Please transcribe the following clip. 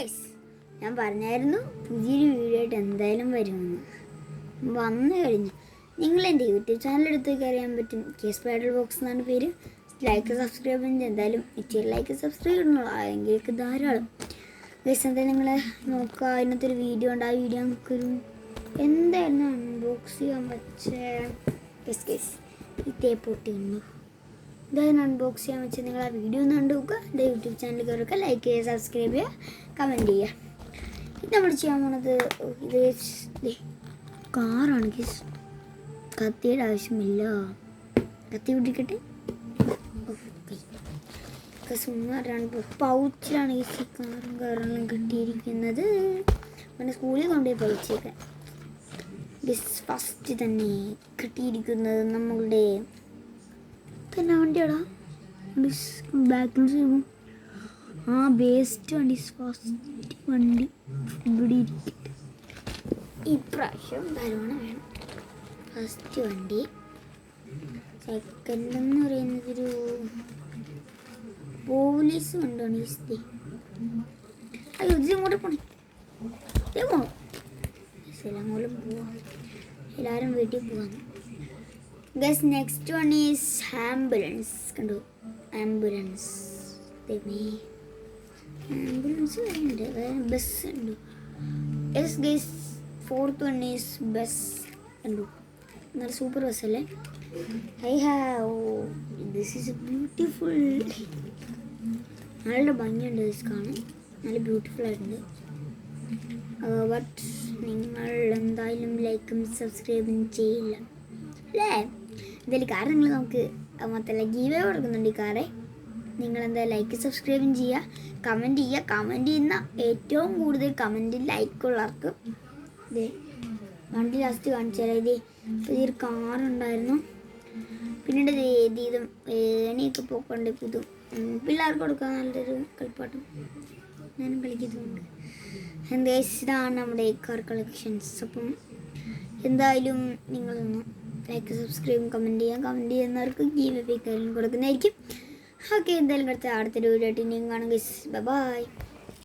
Guys, ഞാൻ പറഞ്ഞായിരുന്നു പുതിയൊരു വീഡിയോ ആയിട്ട് എന്തായാലും വരുമെന്ന്. വന്നു കഴിഞ്ഞു. നിങ്ങൾ എൻ്റെ യൂട്യൂബ് ചാനൽ എടുത്തേക്ക് അറിയാൻ പറ്റും. കേസ് പാഡൽ ബോക്സ് എന്നാണ് പേര്. ലൈക്ക് സബ്സ്ക്രൈബ് ചെയ്യുന്നത് എന്തായാലും ഇച്ചിരി ലൈക്ക് സബ്സ്ക്രൈബ് ഇടണോ, എങ്കിലേക്ക് ധാരാളം. ഗയ്സ്, എന്തായാലും നിങ്ങൾ നോക്കുക. അതിനകത്തൊരു വീഡിയോ ഉണ്ട്. ആ വീഡിയോ നമുക്കൊരു എന്തായിരുന്നു അൺബോക്സ് ചെയ്യാൻ പറ്റേ ഗയ്സ് ഈ ടേപ്പ് പൊട്ടിയുണ്ടോ. ഇതായിരുന്നു അൺബോക്സ് ചെയ്യാൻ വെച്ചാൽ നിങ്ങൾ ആ വീഡിയോ ഒന്ന് കണ്ടു നോക്കുക. എൻ്റെ യൂട്യൂബ് ചാനൽ കയറുക, ലൈക്ക് ചെയ്യുക, സബ്സ്ക്രൈബ് ചെയ്യുക, കമൻറ്റ് ചെയ്യുക. ഇത് നമ്മൾ ചെയ്യാൻ പോണത് ഇത് കാറാണ് ഗയ്സ്. കത്തിയുടെ ആവശ്യമില്ല. കത്തി പിടിക്കട്ടെ. സുമാറാണ് പൗച്ചിലാണ് ഈ കാറെല്ലാം കിട്ടിയിരിക്കുന്നത്. പിന്നെ സ്കൂളിൽ കൊണ്ടുപോയി പൗച്ചൊക്കെ ഫസ്റ്റ് തന്നെ കിട്ടിയിരിക്കുന്നത് നമ്മളുടെ തന്നെ വണ്ടിയാടാ. ബാക്കിൽ ചെയ്യുമ്പോൾ ബേസ്റ്റ് വണ്ടി, ഫസ്റ്റ് വണ്ടി ഇവിടെ ഇരിക്കട്ടെ. ഇപ്രാവശ്യം ധാരാളം വേണം. ഫസ്റ്റ് വണ്ടി. സെക്കൻഡ് എന്ന് പറയുന്നതൊരു പോലീസ് വണ്ടിയാണ്. അയ്യോ, ഇതിങ്ങോട്ട് പോണേ. പോകണം. അങ്ങോട്ടും പോവാം. എല്ലാവരും വീട്ടിൽ പോവാന്ന്. Guess next one is ambulance. കണ്ടു, ആംബുലൻസ്. ആംബുലൻസ് ഉണ്ട്, ബസ് ഉണ്ട്. Yes guess, fourth one is bus. കണ്ടു, നല്ല സൂപ്പർ ബസ് അല്ലേ. I have this is beautiful. നല്ല ഭംഗിയുണ്ട് ദിസ് കാണാൻ, നല്ല ബ്യൂട്ടിഫുൾ ആയിട്ടുണ്ട്. ബട്ട് നിങ്ങൾ എന്തായാലും ലൈക്കും സബ്സ്ക്രൈബും ചെയ്യില്ല അല്ലേ. എന്തായാലും കാർ നിങ്ങൾ നമുക്ക് മാത്രമല്ല ഗീവേ കൊടുക്കുന്നുണ്ട്. ഈ കാറെ നിങ്ങളെന്തായാലും ലൈക്ക് സബ്സ്ക്രൈബും ചെയ്യുക, കമൻറ്റ് ചെയ്യുക. കമൻറ്റ് ചെയ്യുന്ന ഏറ്റവും കൂടുതൽ കമൻറ്റ് ലൈക്കുള്ളവർക്ക് ഇതേ വണ്ടി ലാസ്റ്റ് കാണിച്ചു തരാം. ഇതൊരു കാറുണ്ടായിരുന്നു. പിന്നീട് ഇതും ഏണിയൊക്കെ പോക്കൊണ്ട് പുതും പിള്ളേർക്ക് കൊടുക്കാൻ നല്ലൊരു കളിപ്പാട്ടം. ഞാനും കളിക്കുന്നുണ്ട്. എന്താ ഇതാണ് നമ്മുടെ കാർ കളക്ഷൻസ്. അപ്പം എന്തായാലും നിങ്ങളൊന്ന് ലൈക്ക് സബ്സ്ക്രൈബും കമൻറ്റ് ചെയ്യാം. കമൻറ്റ് ചെയ്യുന്നവർക്ക് ഗീവ് അവേ കാര്യം കൊടുക്കുന്നതായിരിക്കും. ഓക്കെ, എന്തായാലും അടുത്തൊരു വീഡിയോ ആയിട്ട് ഇനിയും കാണും ഗയ്സ്. ബൈ.